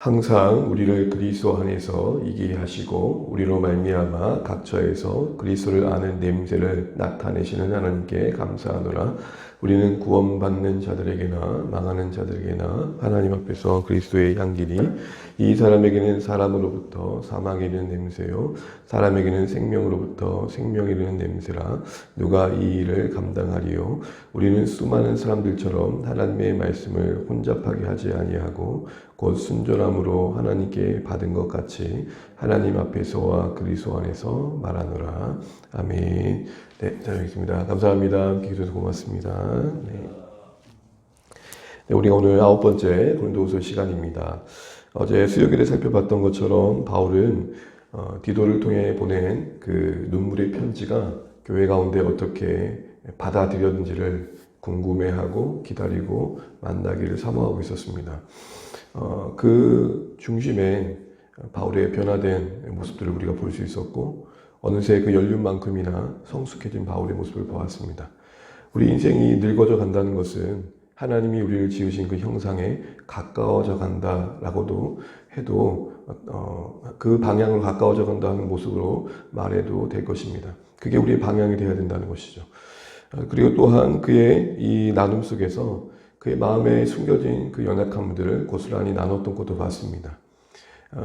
항상 우리를 그리스도 안에서 이기게 하시고 우리로 말미암아 각처에서 그리스도를 아는 냄새를 나타내시는 하나님께 감사하노라. 우리는 구원받는 자들에게나 망하는 자들에게나 하나님 앞에서 그리스도의 향기니 이 사람에게는 사람으로부터 사망에 이르는 냄새요 사람에게는 생명으로부터 생명에 이르는 냄새라. 누가 이 일을 감당하리요. 우리는 수많은 사람들처럼 하나님의 말씀을 혼잡하게 하지 아니하고 곧 순전함으로 하나님께 받은 것 같이 하나님 앞에서와 그리스도 안에서 말하노라. 아멘. 네, 잘 읽겠습니다. 감사합니다. 함께 해주셔서 고맙습니다. 네. 네, 우리가 오늘 9번째 고린도후서 시간입니다. 어제 수요일에 살펴봤던 것처럼 바울은 디도를 통해 보낸 그 눈물의 편지가 교회 가운데 어떻게 받아들였는지를 궁금해하고 기다리고 만나기를 사모하고 있었습니다. 그 중심에 바울의 변화된 모습들을 우리가 볼 수 있었고 어느새 그 연륜만큼이나 성숙해진 바울의 모습을 보았습니다. 우리 인생이 늙어져 간다는 것은 하나님이 우리를 지으신 그 형상에 가까워져 간다라고도 해도 그 방향으로 가까워져 간다는 모습으로 말해도 될 것입니다. 그게 우리의 방향이 되어야 된다는 것이죠. 그리고 또한 그의 이 나눔 속에서 그의 마음에 숨겨진 그 연약함들을 고스란히 나눴던 것도 봤습니다.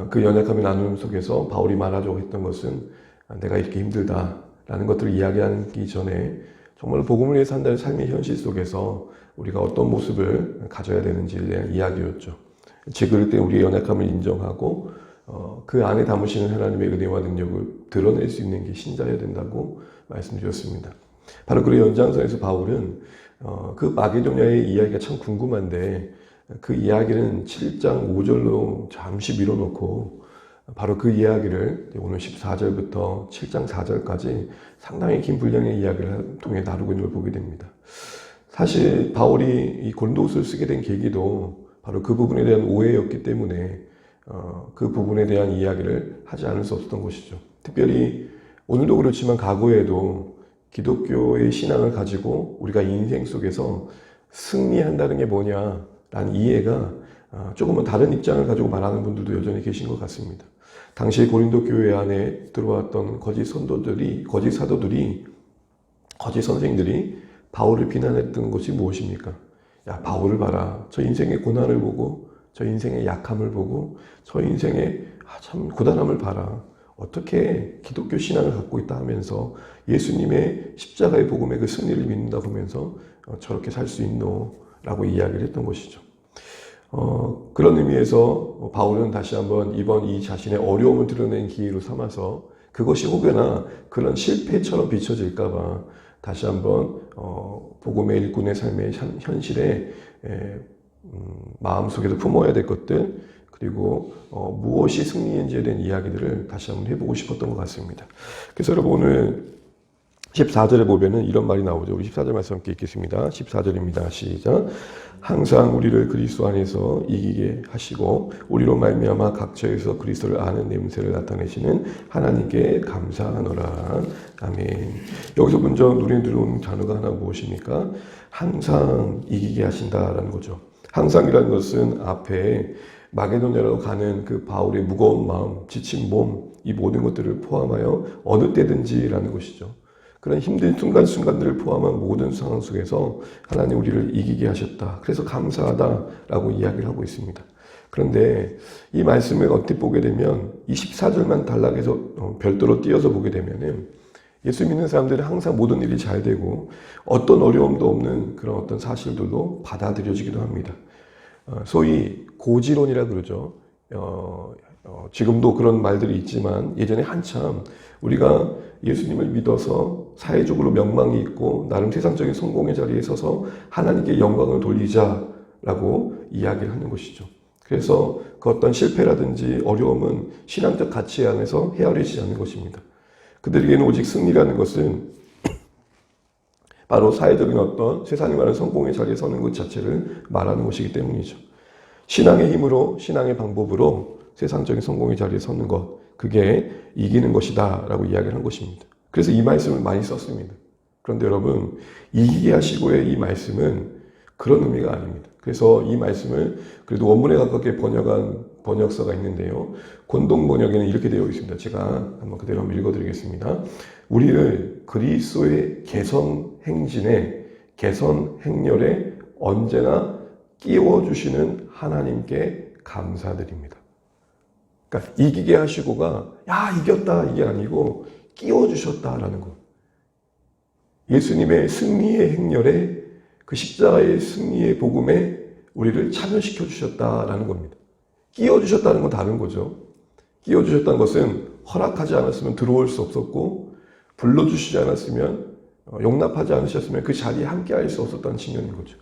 그 연약함의 나눔 속에서 바울이 말하자고 했던 것은 내가 이렇게 힘들다라는 것들을 이야기하기 전에 정말 복음을 위해 산다는 삶의 현실 속에서 우리가 어떤 모습을 가져야 되는지에 대한 이야기였죠. 그럴 때 우리의 연약함을 인정하고 그 안에 담으시는 하나님의 은혜와 능력을 드러낼 수 있는 게 신자여야 된다고 말씀드렸습니다. 바로 그 연장선에서 바울은 그 마게도냐의 이야기가 참 궁금한데 그 이야기는 7장 5절로 잠시 밀어놓고 바로 그 이야기를 오늘 14절부터 7장 4절까지 상당히 긴 분량의 이야기를 통해 다루고 있는 걸 보게 됩니다. 사실 바울이 이 고린도후서를 쓰게 된 계기도 바로 그 부분에 대한 오해였기 때문에 그 부분에 대한 이야기를 하지 않을 수 없었던 것이죠. 특별히 오늘도 그렇지만 과거에도 기독교의 신앙을 가지고 우리가 인생 속에서 승리한다는 게 뭐냐라는 이해가 조금은 다른 입장을 가지고 말하는 분들도 여전히 계신 것 같습니다. 당시 고린도 교회 안에 들어왔던 거짓 선도들이, 거짓 사도들이, 거짓 선생들이 바울을 비난했던 것이 무엇입니까? 야, 바울을 봐라. 저 인생의 고난을 보고, 저 인생의 약함을 보고, 저 인생의 참 고단함을 봐라. 어떻게 기독교 신앙을 갖고 있다 하면서 예수님의 십자가의 복음의 그 승리를 믿는다 보면서 저렇게 살 수 있노? 라고 이야기를 했던 것이죠. 그런 의미에서 바울은 다시 한번 이번 이 자신의 어려움을 드러낸 기회로 삼아서 그것이 혹여나 그런 실패처럼 비춰질까봐 다시 한번 복음의 일꾼의 삶의 현실에 마음속에서 품어야 될 것들 그리고 무엇이 승리인지에 대한 이야기들을 다시 한번 해보고 싶었던 것 같습니다. 그래서 여러분 오늘 14절에 보면은 이런 말이 나오죠. 우리 14절 말씀 함께 읽겠습니다. 14절입니다. 시작. 항상 우리를 그리스도 안에서 이기게 하시고 우리로 말미암아 각처에서 그리스도를 아는 냄새를 나타내시는 하나님께 감사하노라. 아멘. 여기서 먼저 눈에 들어오는 단어가 하나 무엇입니까? 항상 이기게 하신다라는 거죠. 항상이라는 것은 앞에 마게도냐로 가는 그 바울의 무거운 마음, 지친 몸, 이 모든 것들을 포함하여 어느 때든지라는 것이죠. 그런 힘든 순간순간들을 포함한 모든 상황 속에서 하나님 우리를 이기게 하셨다. 그래서 감사하다라고 이야기를 하고 있습니다. 그런데 이 말씀을 어떻게 보게 되면 24절만 단락해서 별도로 띄어서 보게 되면은 예수 믿는 사람들은 항상 모든 일이 잘 되고 어떤 어려움도 없는 그런 어떤 사실들도 받아들여지기도 합니다. 소위 고지론이라 그러죠. 지금도 그런 말들이 있지만 예전에 한참 우리가 예수님을 믿어서 사회적으로 명망이 있고 나름 세상적인 성공의 자리에 서서 하나님께 영광을 돌리자라고 이야기를 하는 것이죠. 그래서 그 어떤 실패라든지 어려움은 신앙적 가치 안에서 헤아리지 않는 것입니다. 그들에게는 오직 승리라는 것은 바로 사회적인 어떤 세상이 말하는 성공의 자리에 서는 것 자체를 말하는 것이기 때문이죠. 신앙의 힘으로 신앙의 방법으로 세상적인 성공의 자리에 서는 것 그게 이기는 것이다 라고 이야기를 한 것입니다. 그래서 이 말씀을 많이 썼습니다. 그런데 여러분 이기게 하시고의 이 말씀은 그런 의미가 아닙니다. 그래서 이 말씀을 그래도 원문에 가깝게 번역한 번역서가 있는데요. 권동 번역에는 이렇게 되어 있습니다. 제가 한번 그대로 한번 읽어드리겠습니다. 우리를 그리스도의 개선 행진에, 개선 행렬에 언제나 끼워주시는 하나님께 감사드립니다. 그러니까 이기게 하시고가 야 이겼다 이게 아니고 끼워주셨다라는 것. 예수님의 승리의 행렬에, 그 십자가의 승리의 복음에 우리를 참여시켜 주셨다라는 겁니다. 끼워주셨다는 건 다른 거죠. 끼워주셨다는 것은 허락하지 않았으면 들어올 수 없었고, 불러주시지 않았으면, 용납하지 않으셨으면 그 자리에 함께 할 수 없었다는 측면인 거죠.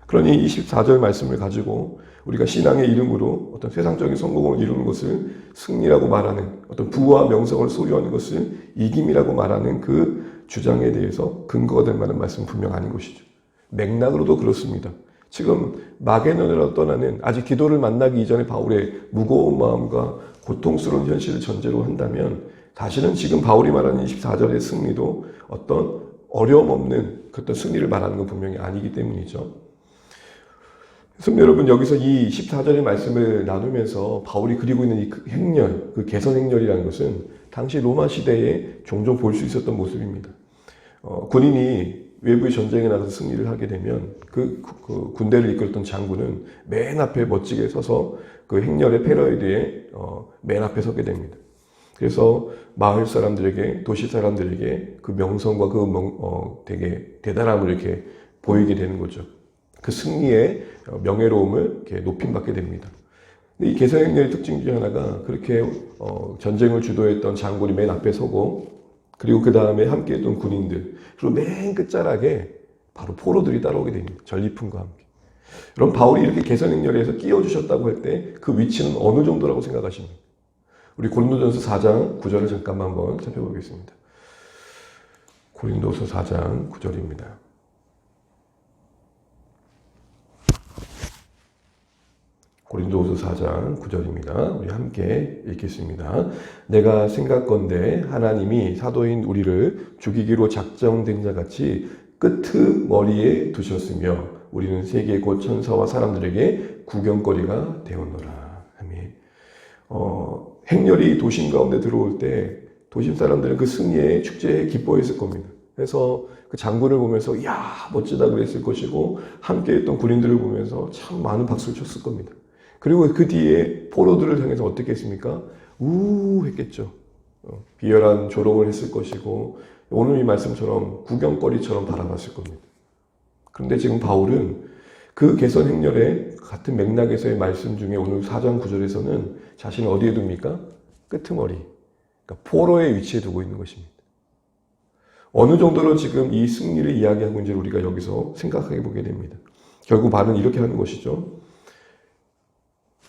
그러니 24절 말씀을 가지고 우리가 신앙의 이름으로 어떤 세상적인 성공을 이루는 것을 승리라고 말하는, 어떤 부와 명성을 소유하는 것을 이김이라고 말하는 그 주장에 대해서 근거가 될 만한 말씀은 분명 아닌 것이죠. 맥락으로도 그렇습니다. 지금 마게논으로 떠나는, 아직 기도를 만나기 이전에 바울의 무거운 마음과 고통스러운 현실을 전제로 한다면, 사실은 지금 바울이 말하는 24절의 승리도 어떤 어려움 없는 그런 승리를 말하는 건 분명히 아니기 때문이죠. 성도 여러분, 여기서 이 14절의 말씀을 나누면서 바울이 그리고 있는 이 행렬, 그 개선 행렬이라는 것은 당시 로마 시대에 종종 볼 수 있었던 모습입니다. 군인이 외부의 전쟁에 나가서 승리를 하게 되면 그 군대를 이끌었던 장군은 맨 앞에 멋지게 서서 그 행렬의 패러디에 맨 앞에 서게 됩니다. 그래서 마을 사람들에게, 도시 사람들에게 그 명성과 그 되게 대단함을 이렇게 보이게 되는 거죠. 그 승리의 명예로움을 이렇게 높임받게 됩니다. 근데 이 개선행렬의 특징 중에 하나가, 그렇게 전쟁을 주도했던 장군이 맨 앞에 서고, 그리고 그 다음에 함께했던 군인들, 그리고 맨 끝자락에 바로 포로들이 따라오게 됩니다. 전리품과 함께. 여러분, 바울이 이렇게 개선행렬에서 끼워주셨다고 할 때 그 위치는 어느 정도라고 생각하십니까? 우리 고린도전서 4장 9절을 잠깐만 한번 살펴보겠습니다. 고린도서 4장 9절입니다. 고린도후서 4장 9절입니다. 우리 함께 읽겠습니다. 내가 생각건대 하나님이 사도인 우리를 죽이기로 작정된 자같이 끄트머리에 두셨으며 우리는 세계 곧 천사와 사람들에게 구경거리가 되었노라. 아멘. 행렬이 도심 가운데 들어올 때 도심 사람들은 그 승리의 축제에 기뻐했을 겁니다. 그래서 그 장군을 보면서 이야 멋지다 그랬을 것이고, 함께했던 군인들을 보면서 참 많은 박수를 쳤을 겁니다. 그리고 그 뒤에 포로들을 향해서 어떻게 했습니까? 우우 했겠죠. 비열한 조롱을 했을 것이고, 오늘 이 말씀처럼 구경거리처럼 바라봤을 겁니다. 그런데 지금 바울은 그 개선 행렬의 같은 맥락에서의 말씀 중에 오늘 4장 9절에서는 자신을 어디에 둡니까? 끄트머리, 그러니까 포로의 위치에 두고 있는 것입니다. 어느 정도로 지금 이 승리를 이야기하고 있는지 우리가 여기서 생각해 보게 됩니다. 결국 말은 이렇게 하는 것이죠.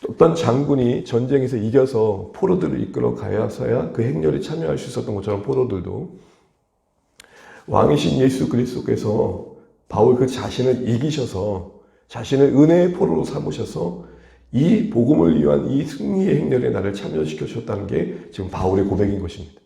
어떤 장군이 전쟁에서 이겨서 포로들을 이끌어 가야서야 그 행렬에 참여할 수 있었던 것처럼, 포로들도 왕이신 예수 그리스도께서 바울 그 자신을 이기셔서 자신을 은혜의 포로로 삼으셔서 이 복음을 위한 이 승리의 행렬에 나를 참여시켜 주셨다는 게 지금 바울의 고백인 것입니다.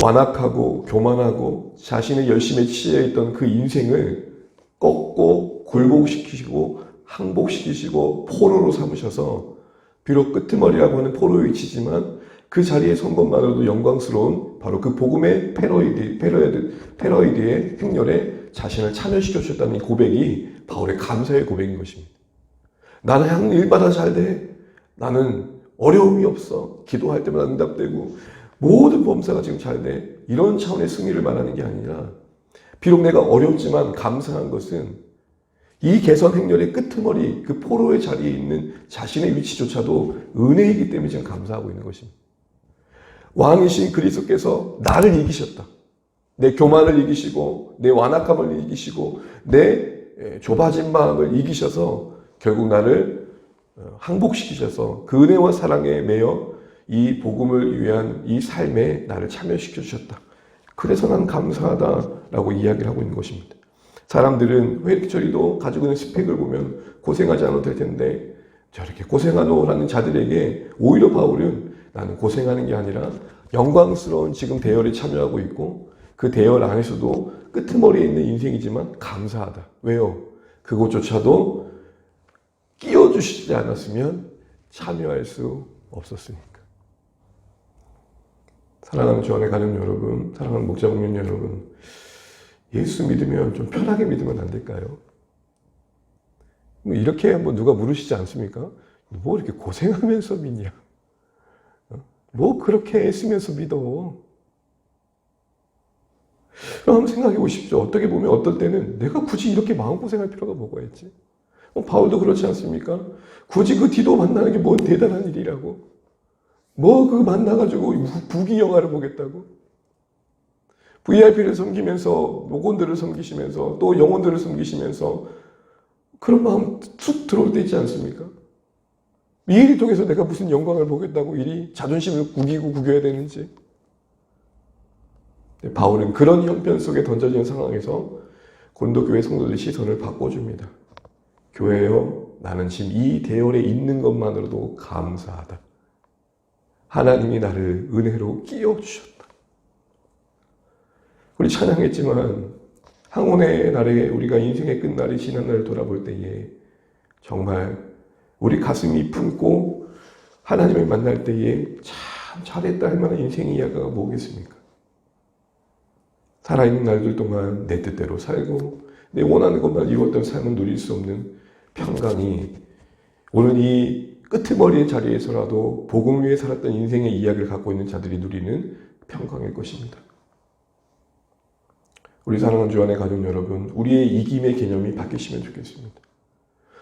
완악하고 교만하고 자신의 열심에 치여 있던 그 인생을 꺾고 굴복시키시고 항복시키시고 포로로 삼으셔서, 비록 끄트머리라고 하는 포로의 위치지만 그 자리에 선 것만으로도 영광스러운 바로 그 복음의 패러디의 행렬에 자신을 참여시켜 주셨다는 이 고백이 바울의 감사의 고백인 것입니다. 나는 하는 일마다 잘 돼. 나는 어려움이 없어. 기도할 때마다 응답되고 모든 범사가 지금 잘 돼. 이런 차원의 승리를 말하는 게 아니라, 비록 내가 어렵지만 감사한 것은 이 개선 행렬의 끄트머리, 그 포로의 자리에 있는 자신의 위치조차도 은혜이기 때문에 지금 감사하고 있는 것입니다. 왕이신 그리스도께서 나를 이기셨다. 내 교만을 이기시고, 내 완악함을 이기시고, 내 좁아진 마음을 이기셔서 결국 나를 항복시키셔서 그 은혜와 사랑에 매여 이 복음을 위한 이 삶에 나를 참여시켜 주셨다. 그래서 난 감사하다라고 이야기를 하고 있는 것입니다. 사람들은 회개처리도 가지고 있는 스펙을 보면 고생하지 않아도 될 텐데, 저렇게 고생하노라는 자들에게 오히려 바울은 나는 고생하는 게 아니라 영광스러운 지금 대열에 참여하고 있고, 그 대열 안에서도 끄트머리에 있는 인생이지만 감사하다. 왜요? 그것조차도 끼워주시지 않았으면 참여할 수 없었으니까. 사랑하는 주 안에 가는 여러분, 사랑하는 목자국민 여러분, 예수 믿으면 좀 편하게 믿으면 안 될까요? 이렇게 한번 누가 물으시지 않습니까? 뭐 이렇게 고생하면서 믿냐? 뭐 그렇게 애쓰면서 믿어? 그럼 한번 생각해 보십시오. 어떻게 보면 어떨 때는 내가 굳이 이렇게 마음고생할 필요가 뭐가 있지? 바울도 그렇지 않습니까? 굳이 그 디도 만나는 게 뭔 대단한 일이라고. 뭐 그 만나가지고 부귀 영화를 보겠다고. VIP를 섬기면서 목원들을 섬기시면서 또 영혼들을 섬기시면서 그런 마음 쑥 들어올 때 있지 않습니까? 이 일을 통해서 내가 무슨 영광을 보겠다고 이리 자존심을 구겨야 되는지. 바울은 그런 형편 속에 던져진 상황에서 고린도 교회 성도들의 시선을 바꿔줍니다. 교회여, 나는 지금 이 대열에 있는 것만으로도 감사하다. 하나님이 나를 은혜로 끼워주셨다. 우리 찬양했지만 항온의 날에 우리가 인생의 끝날이 지난 날을 돌아볼 때에 정말 우리 가슴이 품고 하나님을 만날 때에 참 잘했다 할 만한 인생의 이야기가 뭐겠습니까? 살아있는 날들 동안 내 뜻대로 살고 내 원하는 것만 이루었던 삶을 누릴 수 없는 평강이 오늘 이 끄트머리의 자리에서라도 복음 위에 살았던 인생의 이야기를 갖고 있는 자들이 누리는 평강일 것입니다. 우리 사랑하는 주 안에 가족 여러분, 우리의 이김의 개념이 바뀌시면 좋겠습니다.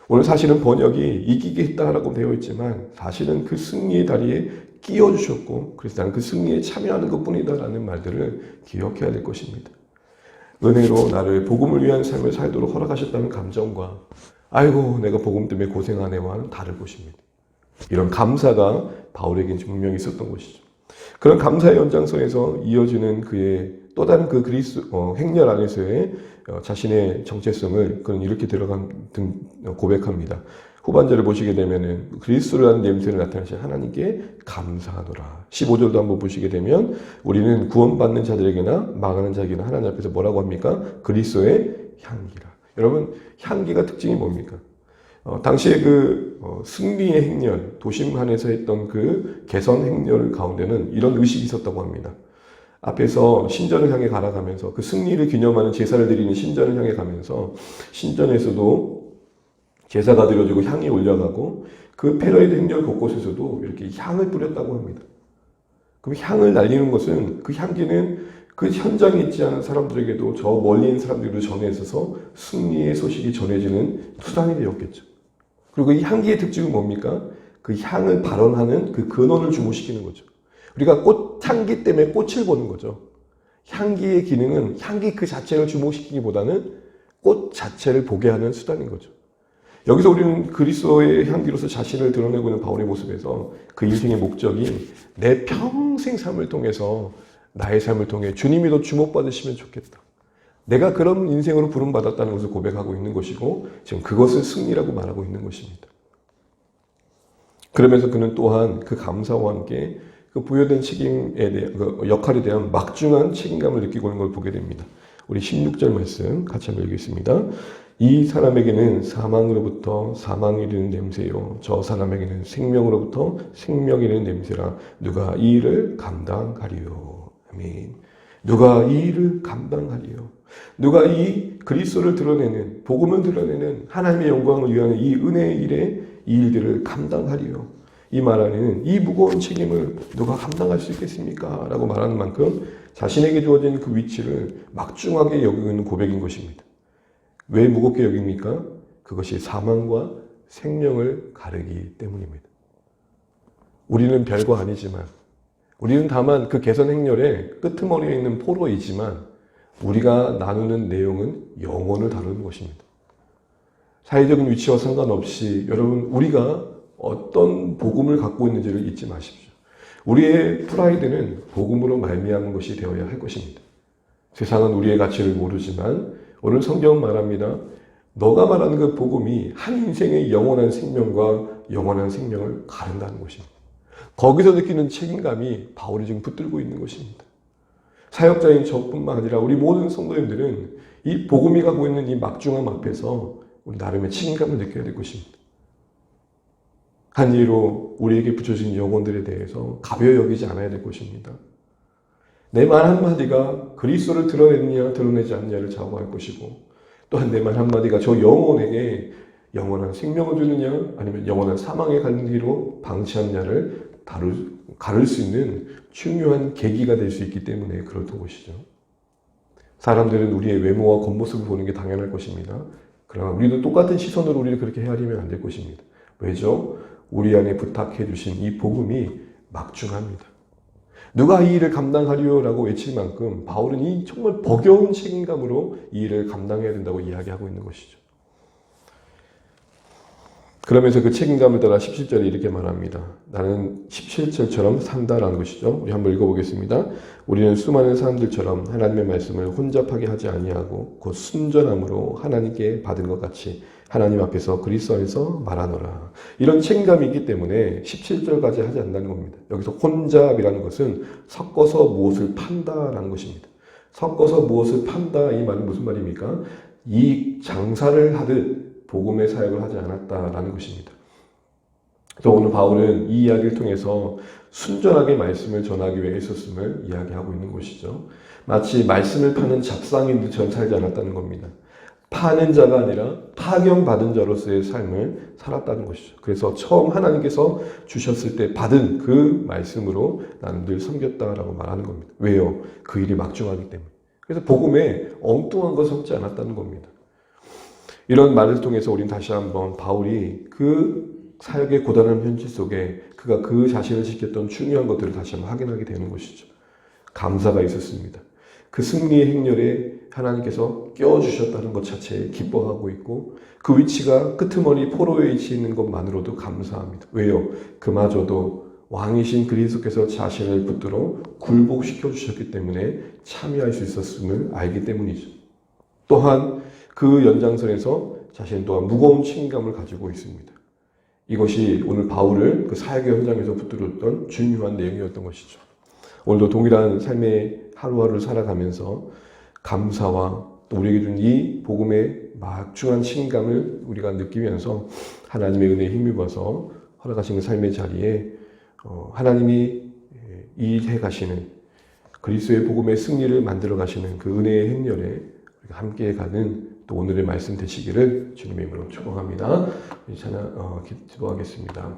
오늘 사실은 번역이 이기겠다라고 되어 있지만 사실은 그 승리의 다리에 끼워주셨고 그래서 나는 그 승리에 참여하는 것뿐이다라는 말들을 기억해야 될 것입니다. 은혜로 나를 복음을 위한 삶을 살도록 허락하셨다는 감정과 아이고 내가 복음 때문에 고생하네와는 다를 것입니다. 이런 감사가 바울에겐 분명히 있었던 것이죠. 그런 감사의 연장선에서 이어지는 그의 또 다른 그 행렬 안에서의 자신의 정체성을 그는 이렇게 고백합니다. 후반절을 보시게 되면은 그리스도라는 냄새를 나타내신 하나님께 감사하노라. 15절도 한번 보시게 되면 우리는 구원받는 자들에게나 망하는 자에게나 하나님 앞에서 뭐라고 합니까? 그리스도의 향기라. 여러분, 향기가 특징이 뭡니까? 당시에 승리의 행렬, 도심한에서 했던 그 개선 행렬 가운데는 이런 의식이 있었다고 합니다. 앞에서 신전을 향해 갈아가면서 그 승리를 기념하는 제사를 드리는 신전을 향해 가면서 신전에서도 제사가 드려지고 향이 올려가고 그 패러이드 행렬 곳곳에서도 이렇게 향을 뿌렸다고 합니다. 그럼 향을 날리는 것은 그 향기는 그 현장에 있지 않은 사람들에게도 저 멀리 있는 사람들에게도 전해져서 승리의 소식이 전해지는 수단이 되었겠죠. 그리고 이 향기의 특징은 뭡니까? 그 향을 발언하는 그 근원을 주목시키는 거죠. 우리가 향기 때문에 꽃을 보는 거죠. 향기의 기능은 향기 그 자체를 주목시키기보다는 꽃 자체를 보게 하는 수단인 거죠. 여기서 우리는 그리스도의 향기로서 자신을 드러내고 있는 바울의 모습에서 그 인생의 목적이 내 평생 삶을 통해서 나의 삶을 통해 주님이 더 주목받으시면 좋겠다. 내가 그런 인생으로 부름받았다는 것을 고백하고 있는 것이고 지금 그것을 승리라고 말하고 있는 것입니다. 그러면서 그는 또한 그 감사와 함께 그 부여된 책임에 대한 그 역할에 대한 막중한 책임감을 느끼고 있는 걸 보게 됩니다. 우리 16절 말씀 같이 한번 읽겠습니다. 이 사람에게는 사망으로부터 사망이 이르는 냄새요 저 사람에게는 생명으로부터 생명이 이르는 냄새라 누가 이 일을 감당하리요. 아멘. 누가 이 일을 감당하리요. 누가 이 그리스도를 드러내는 복음을 드러내는 하나님의 영광을 위하는 이 은혜의 일에 이 일들을 감당하리요. 이 말 안에는 이 무거운 책임을 누가 감당할 수 있겠습니까? 라고 말하는 만큼 자신에게 주어진 그 위치를 막중하게 여기고 있는 고백인 것입니다. 왜 무겁게 여깁니까? 그것이 사망과 생명을 가르기 때문입니다. 우리는 별거 아니지만 우리는 다만 그 개선 행렬의 끄트머리에 있는 포로이지만 우리가 나누는 내용은 영혼을 다루는 것입니다. 사회적인 위치와 상관없이 여러분 우리가 어떤 복음을 갖고 있는지를 잊지 마십시오. 우리의 프라이드는 복음으로 말미암은 것이 되어야 할 것입니다. 세상은 우리의 가치를 모르지만 오늘 성경은 말합니다. 너가 말하는 그 복음이 한 인생의 영원한 생명과 영원한 생명을 가른다는 것입니다. 거기서 느끼는 책임감이 바울이 지금 붙들고 있는 것입니다. 사역자인 저뿐만 아니라 우리 모든 성도님들은 이 복음이 가고 있는 이 막중함 앞에서 우리 나름의 책임감을 느껴야 될 것입니다. 한 일로 우리에게 붙여진 영혼들에 대해서 가벼이 여기지 않아야 될 것입니다. 내 말 한마디가 그리스도를 드러내느냐 드러내지 않느냐를 좌우할 것이고, 또한 내 말 한마디가 저 영혼에게 영원한 생명을 주느냐 아니면 영원한 사망의 가는 길로 방치하느냐를 가를 수 있는 중요한 계기가 될 수 있기 때문에 그렇던 것이죠. 사람들은 우리의 외모와 겉모습을 보는 게 당연할 것입니다. 그러나 우리도 똑같은 시선으로 우리를 그렇게 헤아리면 안 될 것입니다. 왜죠? 우리 안에 부탁해 주신 이 복음이 막중합니다. 누가 이 일을 감당하리요라고 외칠 만큼 바울은 이 정말 버거운 책임감으로 이 일을 감당해야 된다고 이야기하고 있는 것이죠. 그러면서 그 책임감을 따라 17절에 이렇게 말합니다. 나는 17절처럼 산다라는 것이죠. 우리 한번 읽어보겠습니다. 우리는 수많은 사람들처럼 하나님의 말씀을 혼잡하게 하지 아니하고 곧 순전함으로 하나님께 받은 것 같이 하나님 앞에서 그리스도 안에서 말하노라. 이런 책임감이 있기 때문에 17절까지 하지 않는다는 겁니다. 여기서 혼잡이라는 것은 섞어서 무엇을 판다라는 것입니다. 섞어서 무엇을 판다, 이 말은 무슨 말입니까? 이 장사를 하듯 복음의 사역을 하지 않았다라는 것입니다. 그래서 오늘 바울은 이 이야기를 통해서 순전하게 말씀을 전하기 위해 있었음을 이야기하고 있는 것이죠. 마치 말씀을 파는 잡상인들처럼 살지 않았다는 겁니다. 파는 자가 아니라 파경받은 자로서의 삶을 살았다는 것이죠. 그래서 처음 하나님께서 주셨을 때 받은 그 말씀으로 나는 늘 섬겼다라고 말하는 겁니다. 왜요? 그 일이 막중하기 때문에. 그래서 복음에 엉뚱한 것을 섞지 않았다는 겁니다. 이런 말을 통해서 우리는 다시 한번 바울이 그 사역의 고단한 현실 속에 그가 그 자신을 지켰던 중요한 것들을 다시 한번 확인하게 되는 것이죠. 감사가 있었습니다. 그 승리의 행렬에 하나님께서 껴주셨다는 것 자체에 기뻐하고 있고, 그 위치가 끄트머리 포로에 위치해 있는 것만으로도 감사합니다. 왜요? 그마저도 왕이신 그리스도께서 자신을 붙들어 굴복시켜 주셨기 때문에 참여할 수 있었음을 알기 때문이죠. 또한 그 연장선에서 자신 또한 무거운 책임감을 가지고 있습니다. 이것이 오늘 바울을 그 사역의 현장에서 붙들었던 중요한 내용이었던 것이죠. 오늘도 동일한 삶의 하루하루를 살아가면서 감사와 또 우리에게 준 이 복음의 막중한 책임감을 우리가 느끼면서 하나님의 은혜에 힘입어서 허락하신 삶의 자리에 하나님이 일해 가시는 그리스도의 복음의 승리를 만들어 가시는 그 은혜의 행렬에 우리가 함께 가는 또 오늘의 말씀 되시기를 주님의 이름으로 축복합니다. 기도하겠습니다.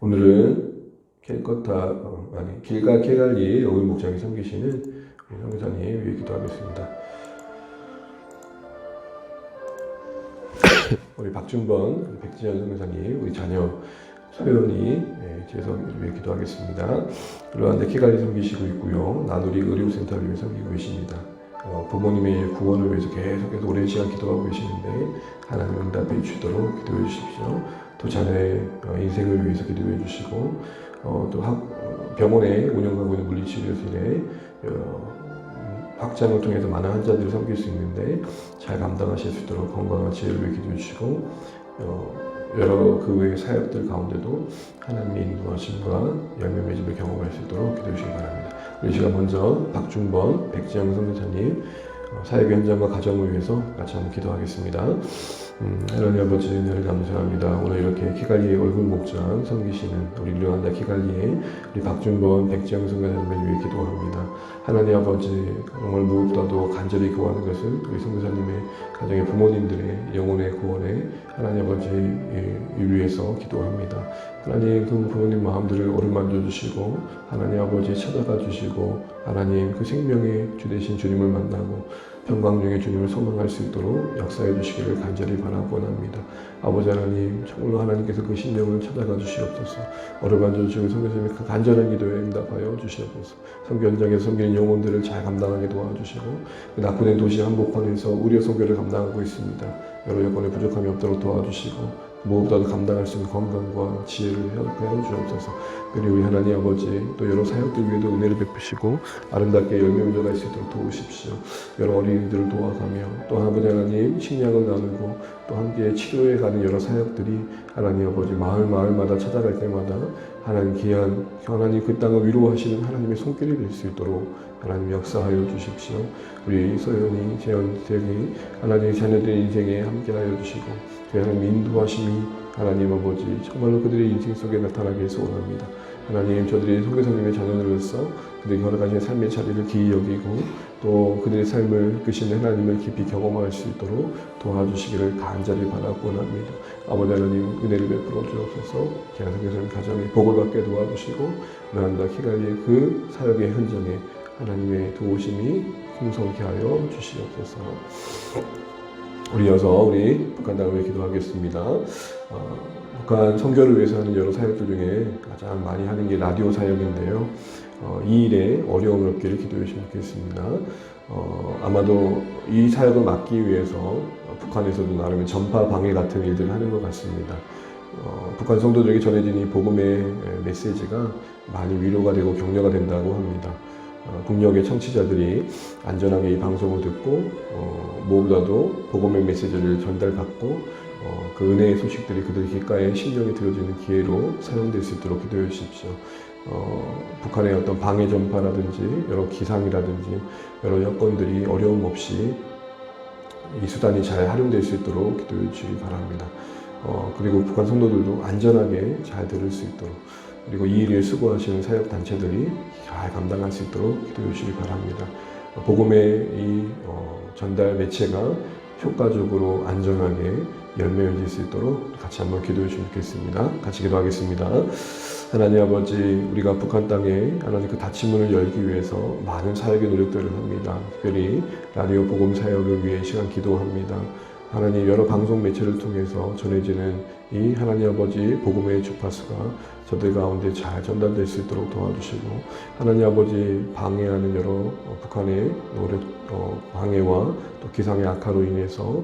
오늘은 길가 케갈리 여울 목장에 섬기시는 우리 선교사님 위해 기도하겠습니다. 우리 박준번, 백지현 선교사님, 우리 자녀 소연이 제성 위해 기도하겠습니다. 그러한데 케갈리 섬기시고 있고요. 나누리 의료센터를 위해 섬기고 계십니다. 부모님의 구원을 위해서 계속해서 오랜 시간 기도하고 계시는데 하나님 응답해 주시도록 기도해 주십시오. 또 자녀의 인생을 위해서 기도해 주시고 또 병원에 운영하고 있는 물리치료실에 확장을 통해서 많은 환자들을 섬길 수 있는데 잘 감당하실 수 있도록 건강한 지혜를 위해 기도해 주시고 여러 그 외의 사역들 가운데도 하나님의 인도하심과 열매 맺음을 경험할 수 있도록 기도해 주시기 바랍니다. 우리 시간 먼저 박준번, 백지영 선교사님 사역 현장과 가정을 위해서 같이 한번 기도하겠습니다. 하나님 아버지 은혜를 감사합니다. 오늘 이렇게 키갈리의 얼굴 목장 섬기시는 우리 르완다 키갈리의 우리 박준번, 백지영 선교사님을 위해 기도합니다. 하나님 아버지 정말 무엇보다도 간절히 구하는 것은 우리 선교사님의 가정의 부모님들의 영혼의 구원에 하나님 아버지 위해서 기도합니다. 하나님 그 부모님 마음들을 어루만져 주시고 하나님 아버지 찾아가 주시고 하나님 그 생명의 주 되신 주님을 만나고 평강 중에 주님을 소망할 수 있도록 역사해 주시기를 간절히 바라고 원합니다. 아버지 하나님 정말로 하나님께서 그 심령을 찾아가 주시옵소서. 어루만져 주시고 선교사님의 그 간절한 기도에 응답하여 주시옵소서. 선교 현장에서 섬기는 영혼들을 잘 감당하게 도와주시고 그 낙후된 도시 한복판에서 의료 선교를 감당하고 있습니다. 여러 여건에 부족함이 없도록 도와주시고 무엇보다도 감당할 수 있는 건강과 지혜를 허락하여 주옵소서. 그리고 우리 하나님 아버지 또 여러 사역들 위에도 은혜를 베푸시고 아름답게 열매를 맺어갈 수 있도록 도우십시오. 여러 어린이들을 도와가며 또 아버지 하나님 식량을 나누고 또 함께 치료해 가는 여러 사역들이 하나님 아버지 마을마다 찾아갈 때마다 하나님 귀한 하나님 그 땅을 위로하시는 하나님의 손길이 될 수 있도록 하나님 역사하여 주십시오. 우리 소연이 재현되기 하나님의 자녀들의 인생에 함께하여 주시고 그 하나님 인도하심이 하나님 아버지 정말로 그들의 인생 속에 나타나길 소원합니다. 하나님 저들이 선교사님의 자녀들로서 그들이 걸어가신 삶의 자리를 기이 여기고 또 그들의 삶을 이끄시는 하나님을 깊이 경험할 수 있도록 도와주시기를 간절히 바라고 원합니다. 아버지 하나님 은혜를 베풀어 주옵소서. 귀한 선교사님 가정에 복을 받게 도와주시고 나란다 키가리의 그 사역의 현장에 하나님의 도우심이 풍성케 하여 주시옵소서. 우리 북한 당을 위해 기도하겠습니다. 북한 선교를 위해서 하는 여러 사역들 중에 가장 많이 하는 게 라디오 사역인데요. 이 일에 어려움을 없기를 기도해 주시면 좋겠습니다. 아마도 이 사역을 막기 위해서 북한에서도 나름의 전파 방해 같은 일들을 하는 것 같습니다. 북한 성도들에게 전해진 이 복음의 메시지가 많이 위로가 되고 격려가 된다고 합니다. 북녘의 청취자들이 안전하게 이 방송을 듣고 무엇보다도 복음의 메시지를 전달받고 그 은혜의 소식들이 그들 귓가에 심령이 들어지는 기회로 사용될 수 있도록 기도해 주십시오. 북한의 어떤 방해 전파라든지 여러 기상이라든지 여러 여건들이 어려움 없이 이 수단이 잘 활용될 수 있도록 기도해 주시기 바랍니다. 그리고 북한 성도들도 안전하게 잘 들을 수 있도록 그리고 이 일을 수고하시는 사역단체들이 잘 감당할 수 있도록 기도해 주시기 바랍니다. 복음의 이 전달 매체가 효과적으로 안전하게 열매 맺을 수 있도록 같이 한번 기도해 주시면 좋겠습니다. 같이 기도하겠습니다. 하나님 아버지, 우리가 북한 땅에 하나님 그 닫힌 문을 열기 위해서 많은 사역의 노력들을 합니다. 특별히 라디오 복음 사역을 위해 시간 기도합니다. 하나님 여러 방송 매체를 통해서 전해지는 이 하나님 아버지 복음의 주파수가 저들 가운데 잘 전달될 수 있도록 도와주시고 하나님 아버지 방해하는 여러 북한의 노력 방해와 또 기상의 악화로 인해서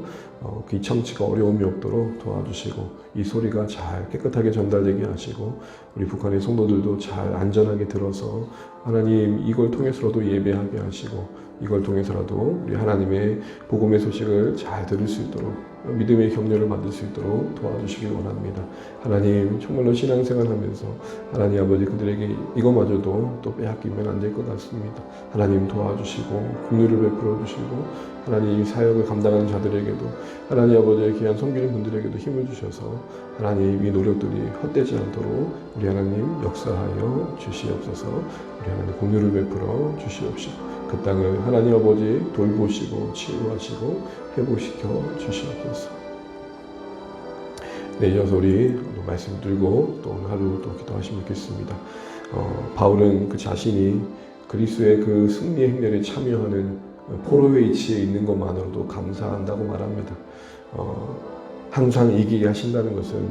그 청취가 어려움이 없도록 도와주시고 이 소리가 잘 깨끗하게 전달되게 하시고 우리 북한의 성도들도 잘 안전하게 들어서 하나님 이걸 통해서라도 예배하게 하시고 이걸 통해서라도 우리 하나님의 복음의 소식을 잘 들을 수 있도록 믿음의 격려를 받을 수 있도록 도와주시길 원합니다. 하나님 정말로 신앙생활하면서 하나님 아버지 그들에게 이거마저도 또 빼앗기면 안 될 것 같습니다. 하나님 도와주시고 긍휼을 베풀어 주시고 하나님 이 사역을 감당하는 자들에게도 하나님 아버지의 귀한 섬기는 분들에게도 힘을 주셔서 하나님 이 노력들이 헛되지 않도록 우리 하나님 역사하여 주시옵소서. 우리 하나님 긍휼을 베풀어 주시옵시고 그 땅을 하나님 아버지 돌보시고 치유하시고 회복시켜 주시옵소서. 네, 이어서 우리 말씀 들고 또 오늘 하루 또 기도하시면 좋겠습니다. 바울은 그 자신이 그리스도의 그 승리의 행렬에 참여하는 포로의 위치에 있는 것만으로도 감사한다고 말합니다. 항상 이기게 하신다는 것은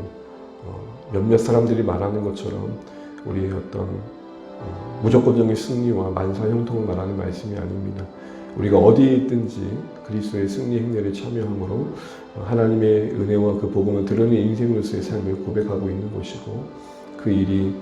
몇몇 사람들이 말하는 것처럼 우리의 어떤 무조건적인 승리와 만사 형통을 말하는 말씀이 아닙니다. 우리가 어디에 있든지 그리스도의 승리 행렬에 참여함으로 하나님의 은혜와 그 복음을 드러내는 인생으로서의 삶을 고백하고 있는 것이고 그 일이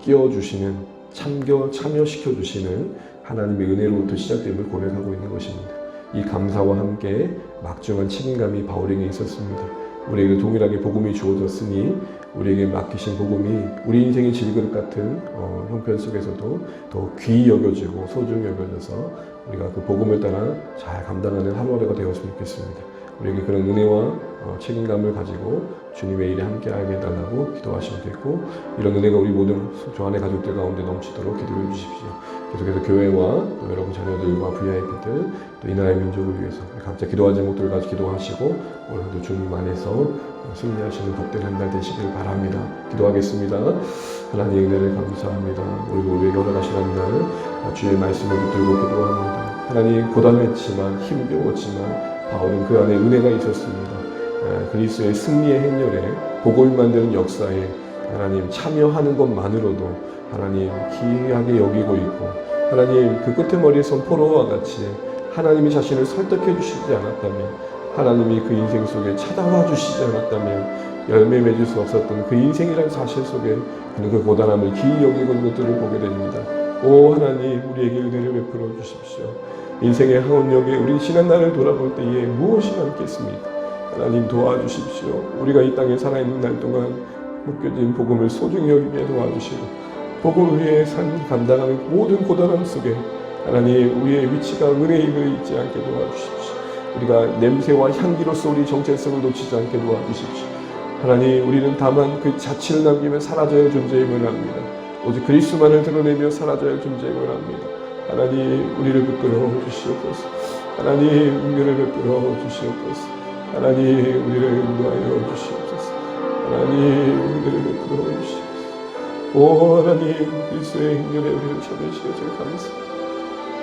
끼워주시는 참여시켜주시는 하나님의 은혜로부터 시작됨을 고백하고 있는 것입니다. 이 감사와 함께 막중한 책임감이 바울에게 있었습니다. 우리에게 동일하게 복음이 주어졌으니 우리에게 맡기신 복음이 우리 인생의 질그릇 같은 형편 속에서도 더 귀히 여겨지고 소중히 여겨져서 우리가 그 복음을 따라 잘 감당하는 하루하루가 되었으면 좋겠습니다. 우리에게 그런 은혜와 책임감을 가지고 주님의 일에 함께하게 해달라고 기도하시면 되겠고 이런 은혜가 우리 모든 조안의 가족들 가운데 넘치도록 기도해 주십시오. 계속해서 교회와 또 여러분 자녀들과 VIP들 또 이 나라의 민족을 위해서 각자 기도할 제목들을 가지고 기도하시고 오늘도 주님 안에서 승리하시는 복된 한 달 되시길 바랍니다. 기도하겠습니다. 하나님 은혜를 감사합니다. 그리고 우리에게 허락하신 한 달 주의 말씀을 붙들고 기도합니다. 하나님 고단했지만 힘겨웠지만 바울은 그 안에 은혜가 있었습니다. 그리스도의 승리의 행렬에 복을 만드는 역사에 하나님 참여하는 것만으로도 하나님 기이하게 여기고 있고 하나님 그 끄트머리에 선 포로와 같이 하나님이 자신을 설득해 주시지 않았다면 하나님이 그 인생 속에 찾아와 주시지 않았다면 열매 맺을 수 없었던 그 인생이라는 사실 속에 그는 그 고단함을 기이 여기고 있는 것들을 보게 됩니다. 오 하나님 우리에게 은혜를 베풀어 주십시오. 인생의 항원역에 우리 지난 날을 돌아볼 때에 무엇이 남겠습니까? 하나님 도와주십시오. 우리가 이 땅에 살아있는 날 동안 묶여진 복음을 소중히 여기게 도와주시고 복음 위에 산 감당하는 모든 고단함 속에 하나님 우리의 위치가 은혜의 힘을 잊지 않게 도와주십시오. 우리가 냄새와 향기로서 우리 정체성을 놓치지 않게 도와주십시오. 하나님, 우리는 다만 그 자취를 남기며 사라져야 할 존재임을 압니다. 오직 그리스도만을 드러내며 사라져야 할 존재임을 압니다. 하나님, 우리를 붙들어 주시옵소서. 하나님, 은혜를 베풀어 주시옵소서. 하나님, 우리를 인도하여 주시옵소서. 하나님, 은혜를 베풀어 주시옵소서. 오 하나님, 그리스도의 행렬에 우리를 찾으시어 감사합니다.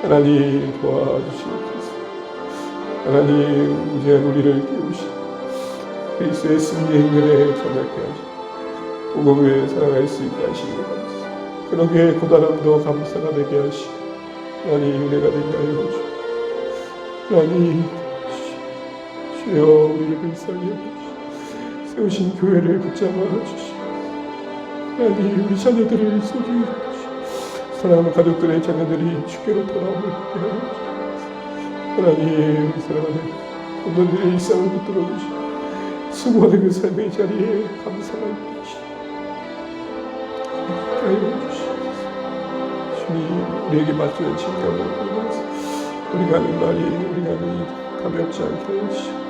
하나님, 도와주시옵소서. 하나님, 무죄한 우리를 깨우시고 그리스도의 승리의 행렬에 참여하게 하시고 복음을 살아갈 수 있게 하시니 감사합니다. 그러기에 고단함도 감사가 되게 하시고 하나님, 은혜가 되게 하여 주시고 하나님, 주여 우리를 불쌍히 여기시고 세우신 교회를 붙잡아 주시고 하나님, 우리 자녀들을 소중히 여기시고 사랑하는 가족들의 자녀들이 주께로 돌아오게 하여 주시고 하나님, 우리 사랑하는 본도들의 일상을 붙들어 주시고 수고하는 그 삶의 자리에 감사가 있으시고 하여 주시옵소서. 주님, 우리에게 맡겨진 진감을 보면서 우리가 하는 말이 우리가 하는 일이 가볍지 않게 하시고